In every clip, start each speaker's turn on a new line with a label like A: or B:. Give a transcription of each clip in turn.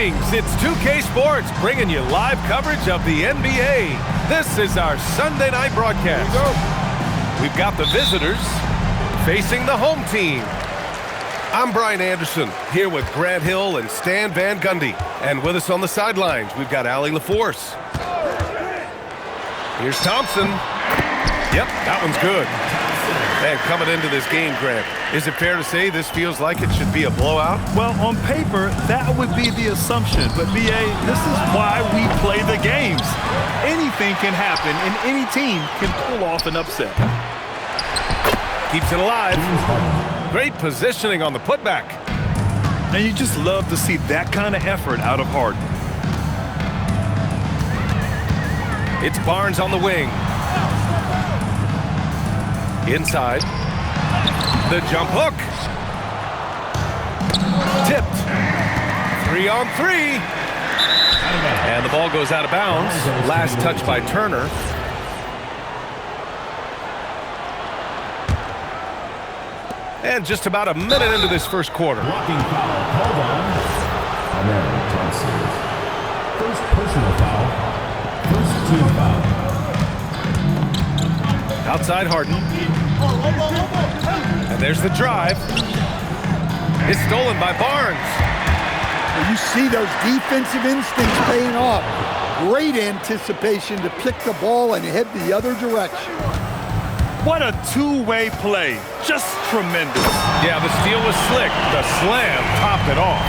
A: Greetings, it's 2K Sports bringing you live coverage of the NBA. This is our Sunday night broadcast. We've got the visitors facing the home team. I'm Brian Anderson, here with Grant Hill and Stan Van Gundy. And with us on the sidelines, we've got Allie LaForce. Here's Thompson. Yep, that one's good. And coming into this game, Grant, is it fair to say this feels like it should be a blowout?
B: Well, on paper, that would be the assumption. But, B.A., this is why we play the games. Anything can happen, and any team can pull off an upset.
A: Keeps it alive. Great positioning on the putback.
B: And you just love to see that kind of effort out of Harden.
A: It's Barnes on the wing. Inside. The jump hook. Tipped. 3-on-3. And the ball goes out of bounds. Last touch by Turner. And just about a minute into this first quarter.
C: Blocking foul called on. First personal foul. First team foul.
A: Outside Harden. And there's the drive. It's stolen by Barnes.
D: You see those defensive instincts paying off. Great anticipation to pick the ball and head the other direction.
B: What a two-way play. Just tremendous.
A: Yeah, the steal was slick. The slam topped it off.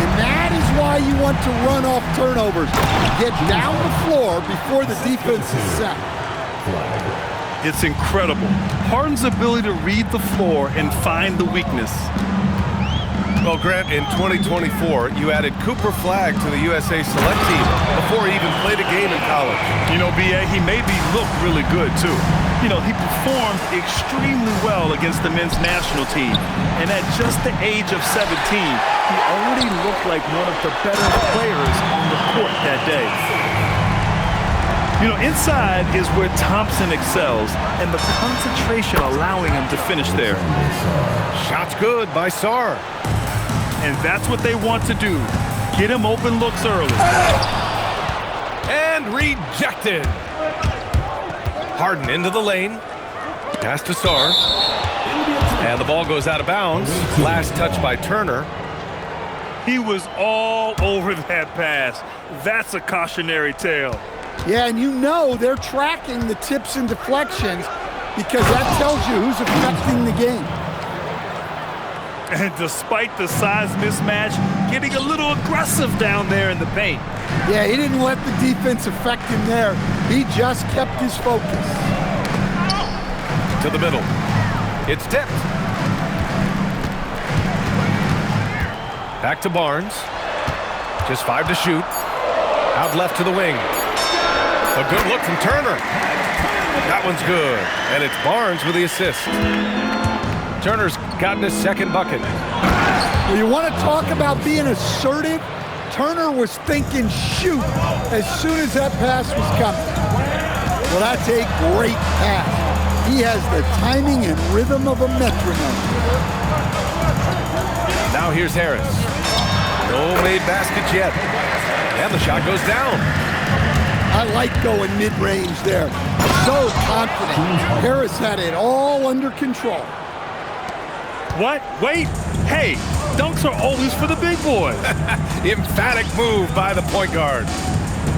D: And that is why you want to run off turnovers. Get down the floor before the defense is set.
B: It's incredible. Harden's ability to read the floor and find the weakness.
A: Well, Grant, in 2024, you added Cooper Flagg to the USA Select Team before he even played a game in college.
B: You know, B.A., he made me look really good, too. You know, he performed extremely well against the men's national team. And at just the age of 17, he already looked like one of the better players on the court that day. You know, inside is where Thompson excels, and the concentration allowing him to finish there.
A: Shot's good by Sarr.
B: And that's what they want to do. Get him open looks early.
A: And rejected. Harden into the lane. Pass to Sarr. And the ball goes out of bounds. Last touch by Turner.
B: He was all over that pass. That's a cautionary tale.
D: Yeah, and you know they're tracking the tips and deflections because that tells you who's affecting the game.
B: And despite the size mismatch, getting a little aggressive down there in the paint.
D: Yeah, he didn't let the defense affect him there. He just kept his focus.
A: To the middle. It's tipped. Back to Barnes. Just 5 to shoot. Out left to the wing. A good look from Turner. That one's good. And it's Barnes with the assist. Turner's gotten his second bucket.
D: Well, you want to talk about being assertive? Turner was thinking shoot as soon as that pass was coming. Well, that's a great pass. He has the timing and rhythm of a metronome.
A: Now here's Harris. No made baskets yet. And the shot goes down.
D: I like going mid-range there. So confident. Harris had it all under control.
B: What? Wait. Hey, dunks are always for the big boys.
A: Emphatic move by the point guard.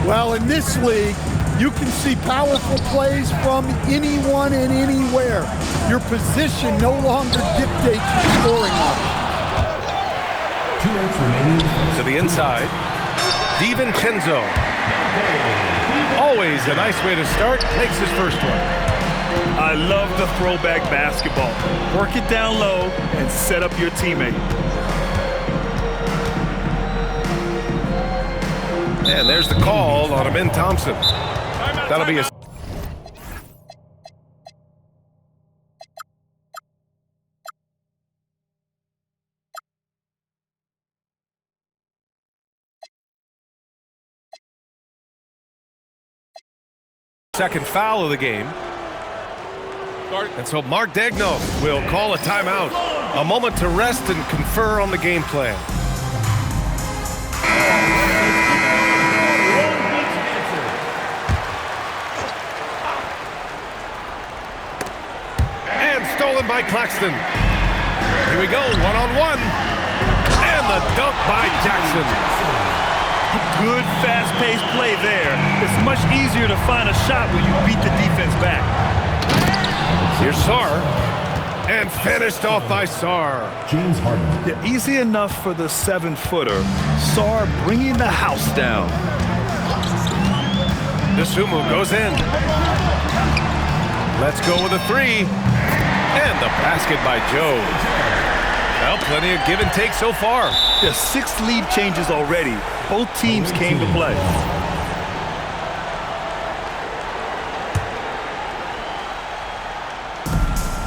D: Well, in this league, you can see powerful plays from anyone and anywhere. Your position no longer dictates your scoring options.
A: To the inside, DiVincenzo. Always a nice way to start. Makes his first one.
B: I love the throwback basketball. Work it down low and set up your teammate.
A: And there's the call on Amin Thompson. That'll be a second foul of the game. And so Mark Daigneault will call a timeout. A moment to rest and confer on the game plan. stolen by Claxton. Here we go, one-on-one. And the dunk by Jackson.
B: Good, fast-paced play there. It's much easier to find a shot when you beat the defense back.
A: Here's Sarr. And finished off by Sarr.
C: James Harden.
B: Yeah, easy enough for the 7-footer. Sarr bringing the house down.
A: Dosunmu goes in. Let's go with a three. And the basket by Joe. Well, plenty of give and take so far.
B: Yeah, 6 lead changes already. Both teams came to play.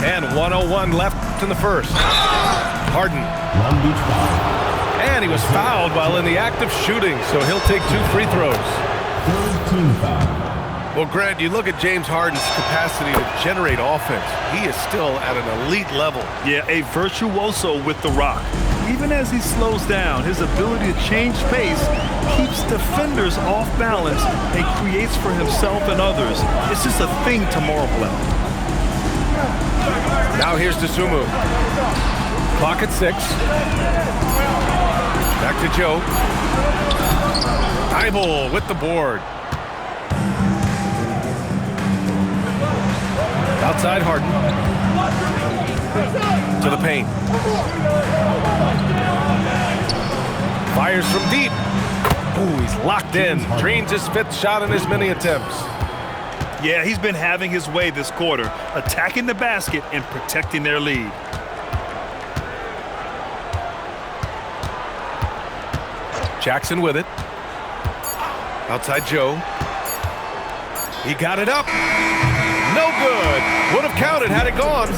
A: And 1:01 left in the first. Harden.
C: Long Beach foul.
A: And he was fouled while in the act of shooting, so he'll take 2 free throws.
C: Third team foul.
A: Well, Grant, you look at James Harden's capacity to generate offense. He is still at an elite level.
B: Yeah, a virtuoso with the rock. Even as he slows down, his ability to change pace keeps defenders off balance and creates for himself and others. It's just a thing to marvel at.
A: Now here's Dosunmu. Clock at 6. Back to Joe. Thibault with the board. Outside Harden. To the paint. Fires from deep. Ooh, he's locked in. Drains his 5th shot in as many attempts.
B: Yeah, he's been having his way this quarter, attacking the basket and protecting their lead.
A: Jackson with it. Outside Joe. He got it up. No good. Would have counted had it gone.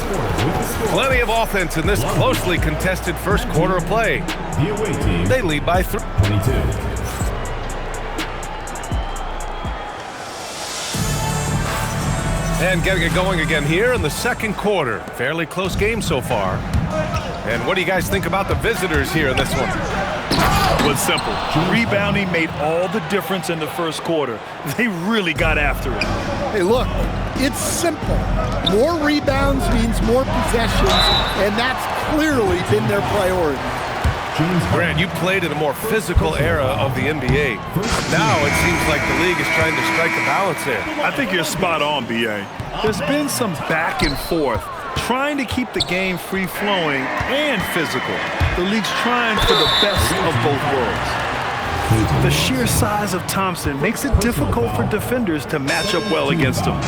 A: Plenty of offense in this closely contested first quarter of play.
C: The away team.
A: They lead by 3.
C: 22.
A: And getting it going again here in the second quarter. Fairly close game so far. And what do you guys think about the visitors here in this one?
B: It was simple. Rebounding made all the difference in the first quarter. They really got after it.
D: Hey, look, it's simple. More rebounds means more possessions, and that's clearly been their priority.
A: Grant, you played in a more physical era of the NBA. Now it seems like the league is trying to strike a balance there.
B: I think you're spot on, B.A. There's been some back and forth, trying to keep the game free-flowing and physical. The league's trying for the best of both worlds. The sheer size of Thompson makes it difficult for defenders to match up well against him.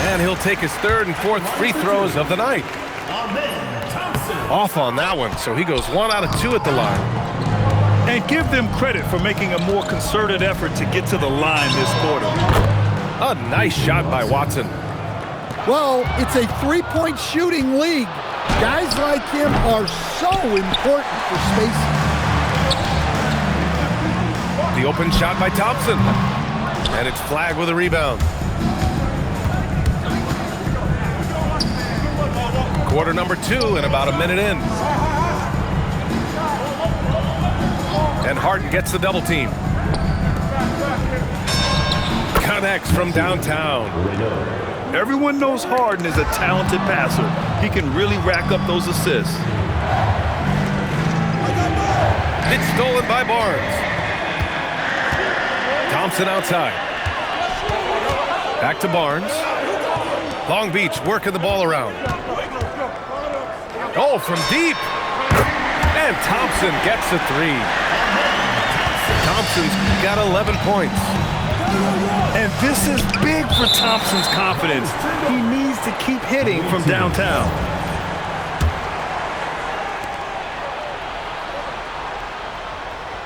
A: And he'll take his 3rd and 4th free throws of the night. Off on that one, so he goes 1 out of 2 at the line.
B: And give them credit for making a more concerted effort to get to the line this quarter.
A: A nice shot by Watson.
D: Well, it's a 3-point shooting league. Guys like him are so important for spacing.
A: The open shot by Thompson. And it's flagged with a rebound. Quarter number 2 and about a minute in. And Harden gets the double team. Connects from downtown.
B: Everyone knows Harden is a talented passer. He can really rack up those assists.
A: It's stolen by Barnes. Thompson outside. Back to Barnes. Long Beach working the ball around. Oh, from deep. And Thompson gets a 3. Thompson's got 11 points.
B: And this is big for Thompson's confidence. He needs to keep hitting from downtown.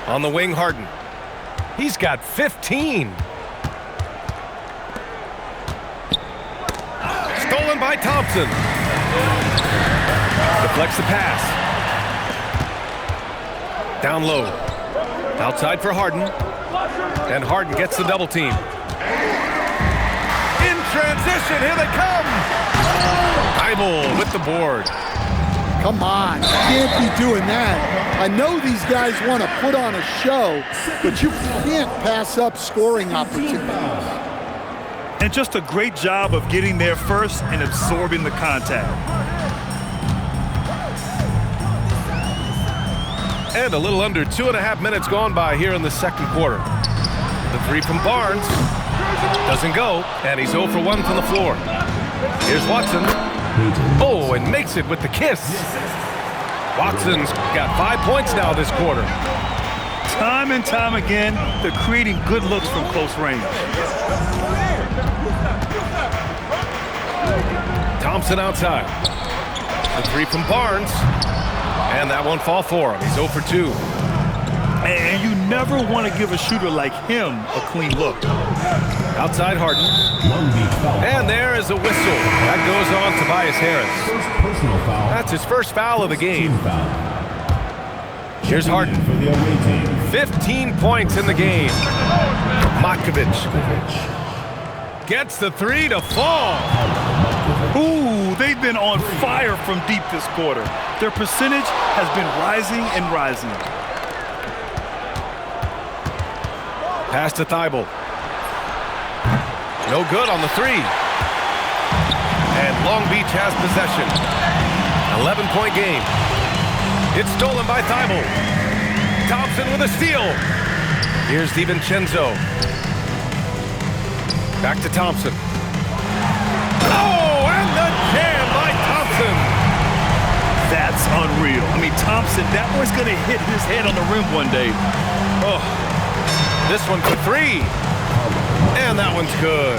A: On the wing, Harden. He's got 15. Stolen by Thompson. Deflects the pass. Down low. Outside for Harden. And Harden gets the double team. In transition, here they come. Thibault with the board.
D: Come on, you can't be doing that. I know these guys want to put on a show, but you can't pass up scoring opportunities.
B: And just a great job of getting there first and absorbing the contact.
A: And a little under 2.5 minutes gone by here in the second quarter. The three from Barnes doesn't go, and he's 0 for 1 from the floor. Here's Watson. Oh, and makes it with the kiss. Watson's got 5 points now this quarter.
B: Time and time again, they're creating good looks from close range.
A: Thompson outside. The three from Barnes. And that won't fall for him. He's 0 for 2.
B: And you never want to give a shooter like him a clean look.
A: Outside Harden. And there is a whistle. That goes on Tobias Harris.
C: Personal foul.
A: That's his first foul of the game. Here's Harden. 15 points in the game. Matkovic gets the three to fall.
B: Ooh, they've been on fire from deep this quarter. Their percentage has been rising and rising.
A: Pass to Thibault. No good on the three. And Long Beach has possession. 11-point game. It's stolen by Thibault. Thompson with a steal. Here's DiVincenzo. Back to Thompson. Oh, and the jam by Thompson.
B: That's unreal. I mean, Thompson, that one's going to hit his head on the rim one day.
A: Oh, this one for three. And that one's good.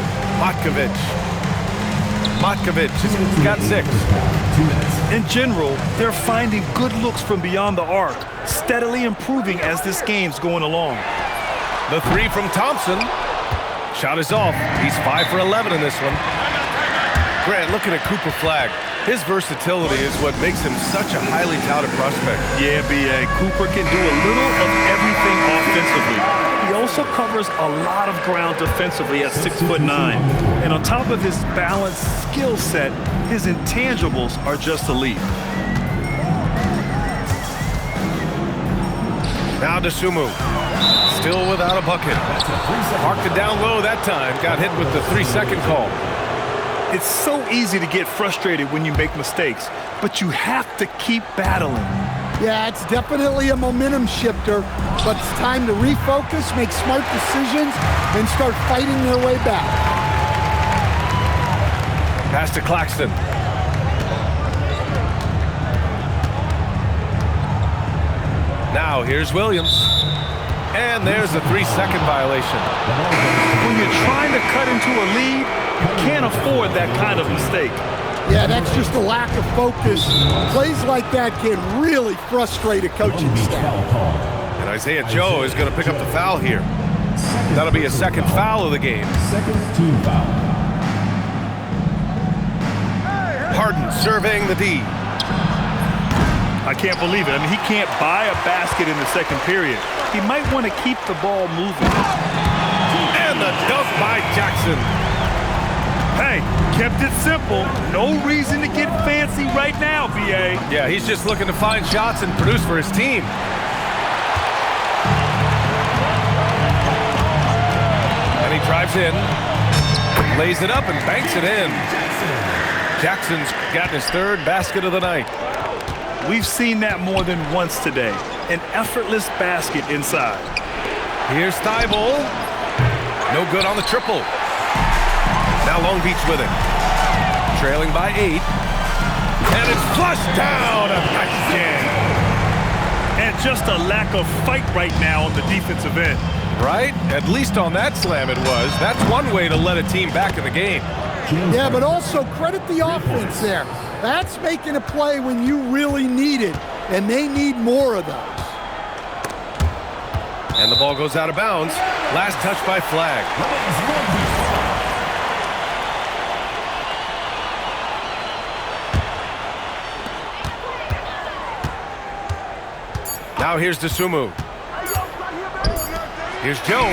A: Matkovic has got 6.
B: In general, they're finding good looks from beyond the arc, steadily improving as this game's going along.
A: The three from Thompson. Shot is off. He's 5 for 11 in this one. Grant, looking at Cooper Flagg, his versatility is what makes him such a highly touted prospect.
B: Yeah, B.A. Cooper can do a little of everything offensively. He also covers a lot of ground defensively at 6'9". And on top of his balanced skill set, his intangibles are just elite.
A: Now to Sumu. Still without a bucket. Marked it down low that time. Got hit with the 3-second call.
B: It's so easy to get frustrated when you make mistakes, but you have to keep battling.
D: Yeah, it's definitely a momentum shifter, but it's time to refocus, make smart decisions, and start fighting their way back.
A: Pass to Claxton. Now here's Williams. And there's a 3-second violation.
B: When you're trying to cut into a lead, you can't afford that kind of mistake.
D: Yeah, that's just a lack of focus. Plays like that can really frustrate a coaching staff.
A: And Isaiah Joe is going to pick up the foul here. That'll be a second foul of the game.
C: Second team foul.
A: Harden surveying the D.
B: I can't believe it. I mean, he can't buy a basket in the second period. He might want to keep the ball moving.
A: And the dunk by Jackson.
B: Hey, kept it simple. No reason to get fancy right now, B.A.
A: Yeah, he's just looking to find shots and produce for his team. And he drives in, lays it up, and banks it in. Jackson's gotten his third basket of the night.
B: We've seen that more than once today. An effortless basket inside.
A: Here's Thibault. No good on the triple. Now Long Beach with it. Trailing by 8. And it's flushed down. A nice jam.
B: And just a lack of fight right now on the defensive end.
A: Right? At least on that slam it was. That's one way to let a team back in the game.
D: Yeah, but also credit the offense there. That's making a play when you really need it, and they need more of those.
A: And the ball goes out of bounds. Last touch by Flagg. Now here's Dosunmu. Here's Joe.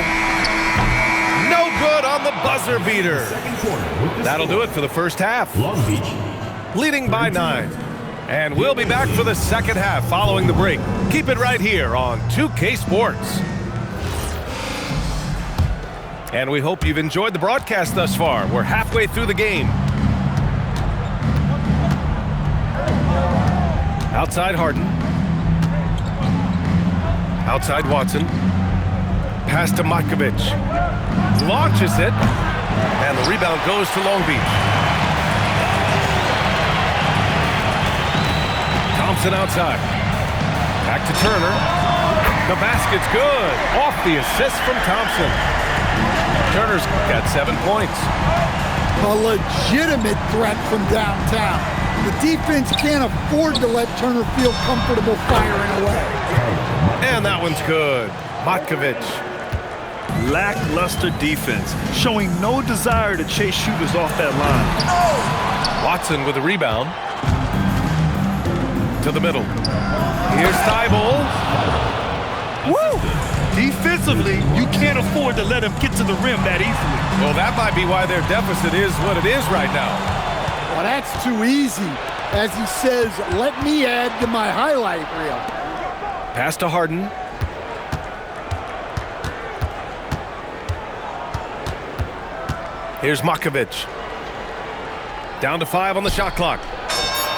A: No good on the buzzer beater. That'll do it for the first half.
C: Long Beach
A: Leading by 9. And we'll be back for the second half following the break. Keep it right here on 2K Sports. And we hope you've enjoyed the broadcast thus far. We're halfway through the game. Outside Harden. Outside Watson. Pass to Matkovic. Launches it. And the rebound goes to Long Beach. Thompson outside. Back to Turner. The basket's good. Off the assist from Thompson. Turner's got 7 points.
D: A legitimate threat from downtown. The defense can't afford to let Turner feel comfortable firing away.
A: And that one's good. Matkovic.
B: Lackluster defense, showing no desire to chase shooters off that line.
A: Watson with the rebound. To the middle. Here's Thibault.
B: Woo! Defensively, you can't afford to let him get to the rim that easily.
A: Well, that might be why their deficit is what it is right now.
D: Well, that's too easy. As he says, let me add to my highlight reel.
A: Pass to Harden. Here's Matkovic. Down to 5 on the shot clock.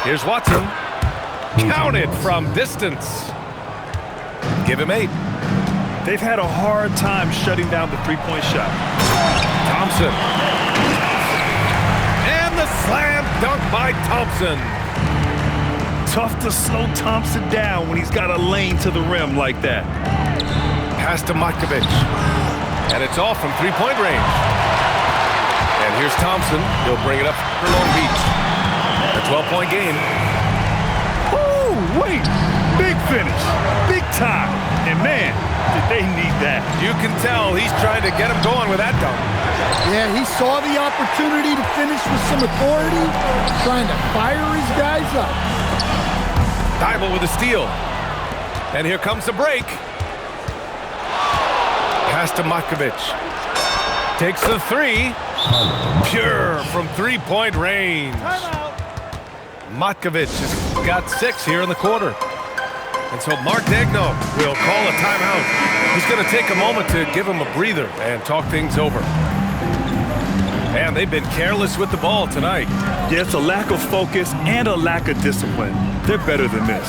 A: Here's Watson. Counted from distance. Give him 8.
B: They've had a hard time shutting down the three-point shot.
A: Thompson. And the slam dunk by Thompson.
B: Tough to slow Thompson down when he's got a lane to the rim like that.
A: Pass to Matkovic. And it's off from three-point range. And here's Thompson. He'll bring it up for Long Beach. A 12-point game.
B: Oh, wait. Big finish. Big time. And man, did they need that.
A: You can tell he's trying to get him going with that dunk.
D: Yeah, he saw the opportunity to finish with some authority, trying to fire his guys up.
A: Thibault with a steal. And here comes the break. Pass to Matkovic. Takes the 3. Pure from three-point range. Matkovic has got 6 here in the quarter. And so Mark Daigneault will call a timeout. He's going to take a moment to give him a breather and talk things over. And they've been careless with the ball tonight.
B: Yeah, it's a lack of focus and a lack of discipline. They're better than this.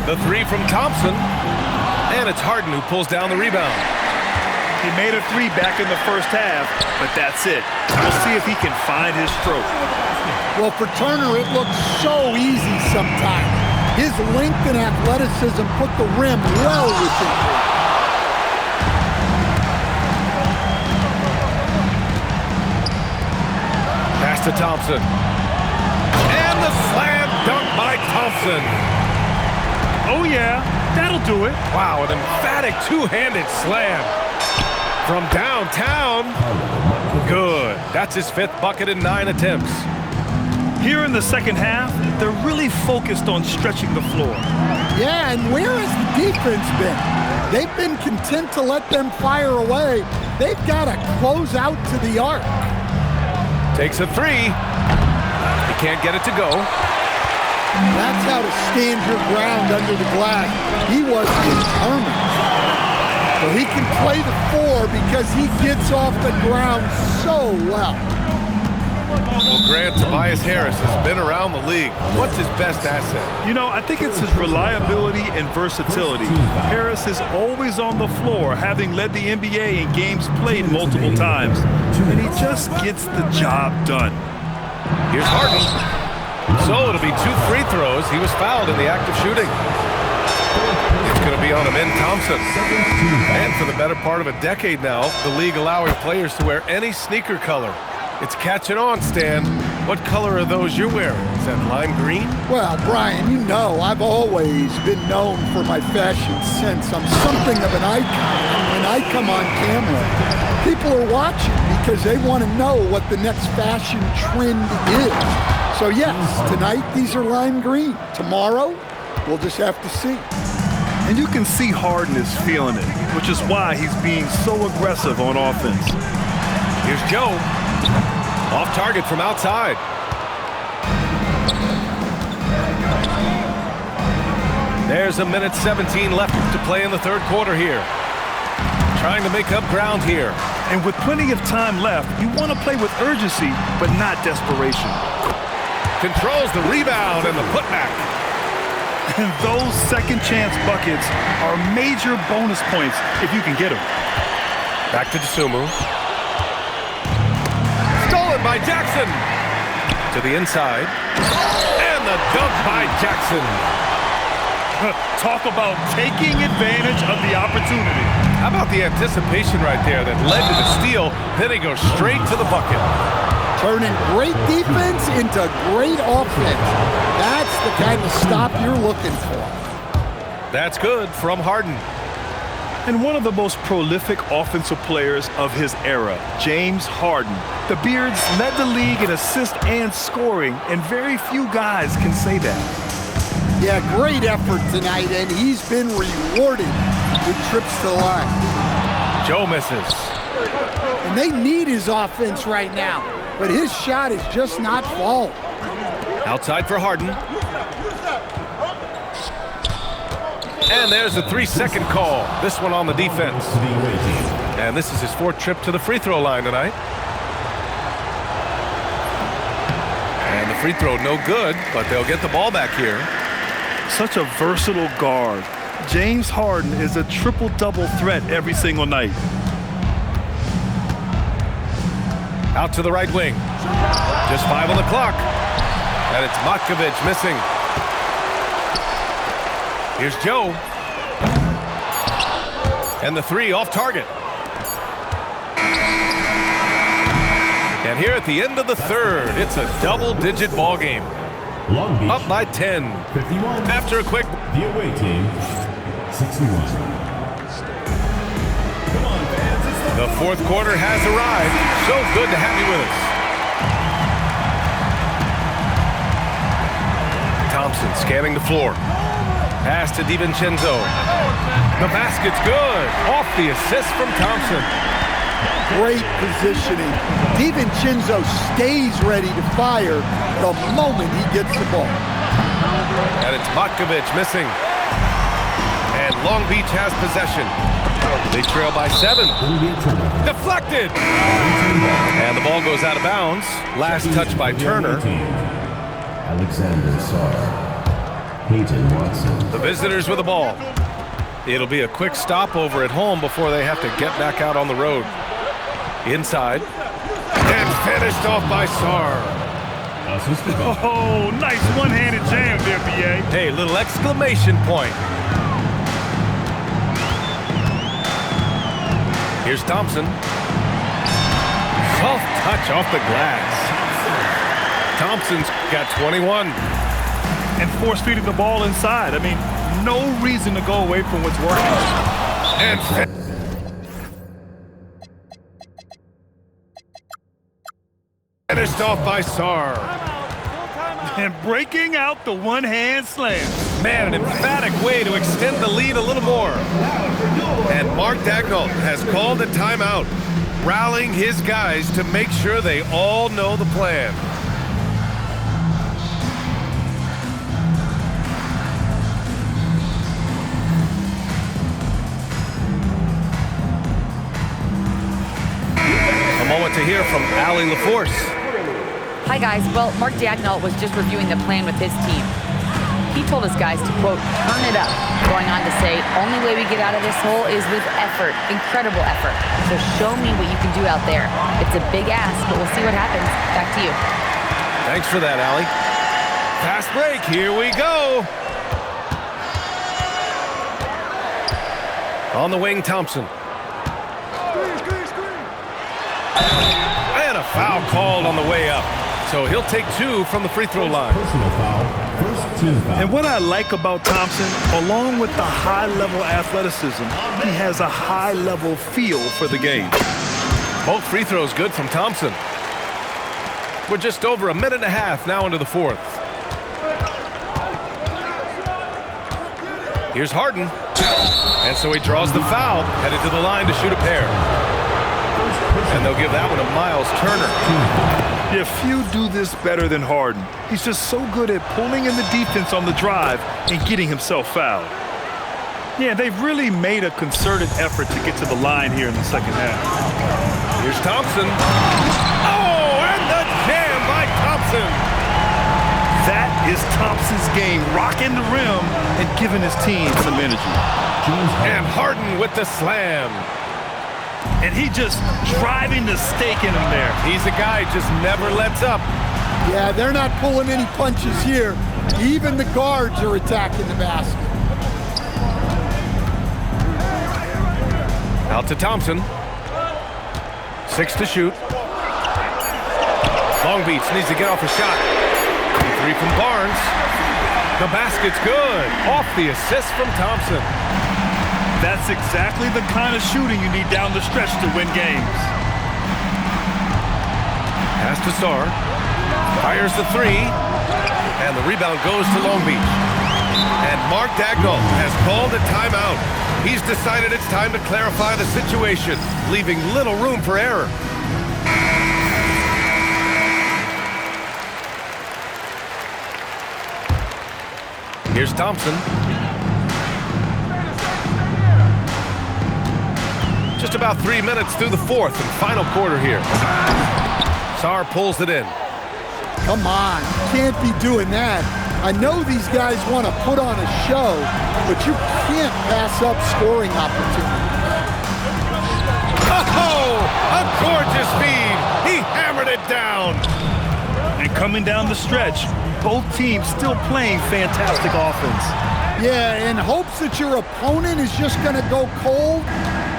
A: The 3 from Thompson. And it's Harden who pulls down the rebound.
B: He made a 3 back in the first half, but that's it. We'll see if he can find his stroke.
D: Well, for Turner, it looks so easy sometimes. His length and athleticism put the rim well within reach.
A: Pass to Thompson. And the slam dunk by Thompson.
B: Oh, yeah, that'll do it.
A: Wow, an emphatic two-handed slam. From downtown. Good. That's his 5th bucket in 9 attempts.
B: Here in the second half, they're really focused on stretching the floor.
D: Yeah, and where has the defense been? They've been content to let them fire away. They've got to close out to the arc.
A: Takes a 3. He can't get it to go.
D: That's how to stand your ground under the glass. He was determined. So he can play the 4 because he gets off the ground so well.
A: Well, Grant, Tobias Harris has been around the league. What's his best asset?
B: You know, I think it's his reliability and versatility. Harris is always on the floor, having led the NBA in games played multiple times. And he just gets the job done.
A: Here's Harden. So it'll be 2 free throws. He was fouled in the act of shooting. It's going to be on Amin Thompson. And for the better part of a decade now, the league allowing players to wear any sneaker color. It's catching on, Stan. What color are those you're wearing? Is that lime green?
D: Well, Brian, you know I've always been known for my fashion sense. I'm something of an icon. And when I come on camera, people are watching because they want to know what the next fashion trend is. So yes, tonight these are lime green. Tomorrow, we'll just have to see.
B: And you can see Harden is feeling it, which is why he's being so aggressive on offense.
A: Here's Joe. Off target from outside. There's a minute 17 left to play in the 3rd quarter here. Trying to make up ground here.
B: And with plenty of time left, you want to play with urgency, but not desperation.
A: Controls the rebound and the putback.
B: And those second chance buckets are major bonus points if you can get them.
A: Back to Dosunmu. Stolen by Jackson. To the inside. And the dunk by Jackson.
B: Talk about taking advantage of the opportunity.
A: How about the anticipation right there that led to the steal? Then he goes straight to the bucket.
D: Turning great defense into great offense. That's the kind of stop you're looking for.
A: That's good from Harden.
B: And one of the most prolific offensive players of his era, James Harden. The Beards led the league in assists and scoring, and very few guys can say that.
D: Yeah, great effort tonight, and he's been rewarded with trips to the line.
A: Joe misses.
D: And they need his offense right now, but his shot is just not falling.
A: Outside for Harden. And there's a 3-second call. This one on the defense. And this is his 4th trip to the free throw line tonight. And the free throw no good, but they'll get the ball back here.
B: Such a versatile guard. James Harden is a triple-double threat every single night.
A: Out to the right wing. Just 5 on the clock. And it's Matkovic missing. Here's Joe. And the 3 off target. And here at the end of the 3rd, it's a double-digit ball game.
C: Long Beach,
A: Up by 10.
C: 51.
A: After a quick...
C: The away team, 61. Come on, fans. It's
A: The 4th quarter has arrived. So good to have you with us. Thompson scanning the floor. Pass to DiVincenzo. The basket's good. Off the assist from Thompson.
D: Great positioning. DiVincenzo stays ready to fire the moment he gets the ball.
A: And it's Matkovic missing. And Long Beach has possession. They trail by 7. Deflected. And the ball goes out of bounds. Last touch by Turner.
C: Alexander Sarr. Peyton Watson.
A: The visitors with the ball. It'll be a quick stopover at home before they have to get back out on the road. Inside. And finished off by Sarr.
B: Oh, nice one-handed jam there, B.A.
A: Hey, little exclamation point. Here's Thompson. Soft touch off the glass. Thompson's got 21.
B: And force-feeding the ball inside. I mean, no reason to go away from what's working.
A: And finished off by Sarr.
B: And breaking out the one-hand slam.
A: Man, an emphatic way to extend the lead a little more. And Mark Daigneault has called a timeout, rallying his guys to make sure they all know the plan. A moment to hear from Allie LaForce.
E: Hi, guys. Well, Mark Daigneault was just reviewing the plan with his team. He told his guys to, quote, turn it up, going on to say, only way we get out of this hole is with effort, incredible effort. So show me what you can do out there. It's a big ask, but we'll see what happens. Back to you.
A: Thanks for that, Allie. Fast break, here we go. On the wing, Thompson. And a foul called on the way up. So he'll take 2 from the free throw line.
C: Personal foul. First team foul.
B: And what I like about Thompson, along with the high-level athleticism, he has a high-level feel for the game.
A: Both free throws good from Thompson. We're just over a minute and a half now into the 4th. Here's Harden. And so he draws the foul, headed to the line to shoot a pair. And they'll give that one to Miles Turner.
B: Yeah, few do this better than Harden. He's just so good at pulling in the defense on the drive and getting himself fouled. Yeah, they've really made a concerted effort to get to the line here in the second half.
A: Here's Thompson. Oh, and the jam by Thompson.
B: That is Thompson's game, rocking the rim and giving his team some energy.
A: And Harden with the slam.
B: And he just driving the stake in him there.
A: He's a guy just never lets up.
D: Yeah, they're not pulling any punches here. Even the guards are attacking the basket.
A: Out to Thompson. 6 to shoot. Long Beach needs to get off a shot. 3 from Barnes. The basket's good. Off the assist from Thompson.
B: That's exactly the kind of shooting you need down the stretch to win games.
A: Pass to Sarr. Fires the 3. And the rebound goes to Long Beach. And Mark Dagnall has called a timeout. He's decided it's time to clarify the situation, leaving little room for error. Here's Thompson. Just about 3 minutes through the fourth and final quarter here. Sarr pulls it in.
D: Come on, you can't be doing that. I know these guys want to put on a show, but you can't pass up scoring opportunities.
A: Oh, a gorgeous feed. He hammered it down.
B: And coming down the stretch, both teams still playing fantastic offense.
D: Yeah, in hopes that your opponent is just going to go cold.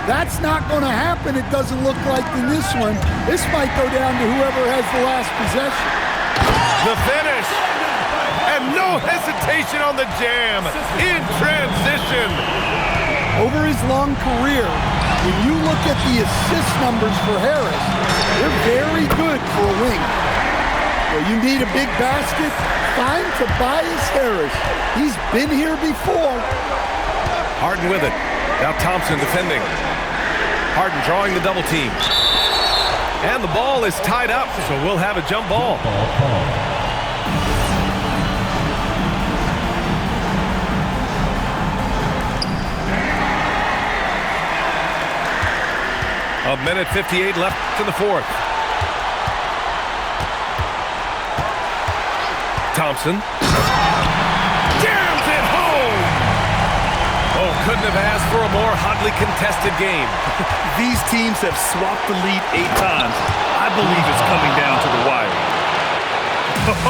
D: That's not going to happen, it doesn't look like in this one. This might go down to whoever has the last possession.
A: The finish. And no hesitation on the jam. In transition.
D: Over his long career, when you look at the assist numbers for Harris, they're very good for a wing. Well, you need a big basket, find Tobias Harris. He's been here before.
A: Harden with it. Now Thompson defending. Harden drawing the double team. And the ball is tied up, so we'll have a jump ball. A minute 58 left in the fourth. Thompson. Jams it home! Oh, couldn't have asked for a more hotly contested game.
B: These teams have swapped the lead 8 times. I believe it's coming down to the wire.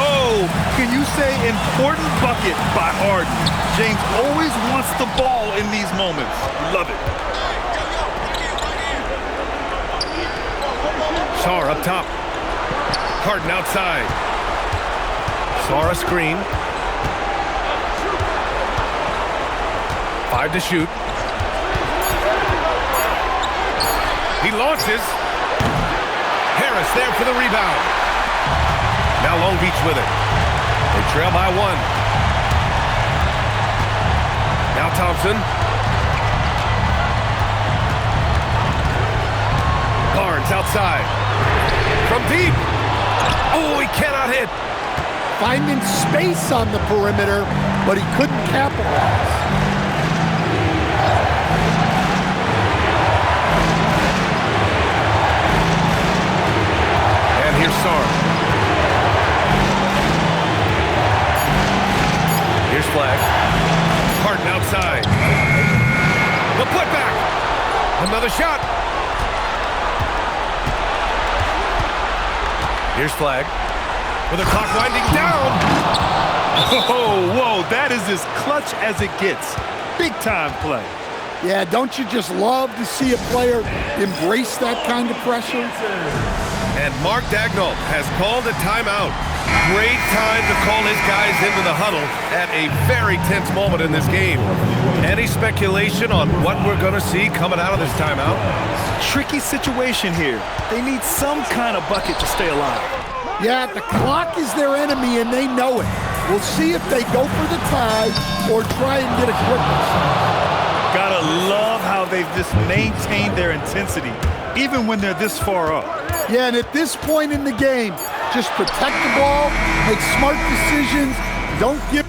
B: Oh, can you say important bucket by Harden? James always wants the ball in these moments. Love it.
A: Sarr up top. Harden outside. Sarr a screen. 5 to shoot. He launches. Harris there for the rebound. Now Long Beach with it. They trail by 1. Now Thompson. Barnes outside. From deep. Oh, he cannot hit.
D: Finding space on the perimeter, but he couldn't capitalize.
A: And here's Sarr. Here's Flag. Harden outside. The putback. Another shot. Here's Flag. With the clock winding down.
B: Oh, whoa, that is as clutch as it gets. Big time play.
D: Yeah, don't you just love to see a player embrace that kind of pressure?
A: And Mark Dagnall has called a timeout. Great time to call his guys into the huddle at a very tense moment in this game. Any speculation on what we're going to see coming out of this timeout?
B: Tricky situation here. They need some kind of bucket to stay alive.
D: Yeah, the clock is their enemy and they know it. We'll see if they go for the tie or try and get a quick one.
B: Gotta love how they've just maintained their intensity, even when they're this far up.
D: Yeah, and at this point in the game, just protect the ball, make smart decisions, don't give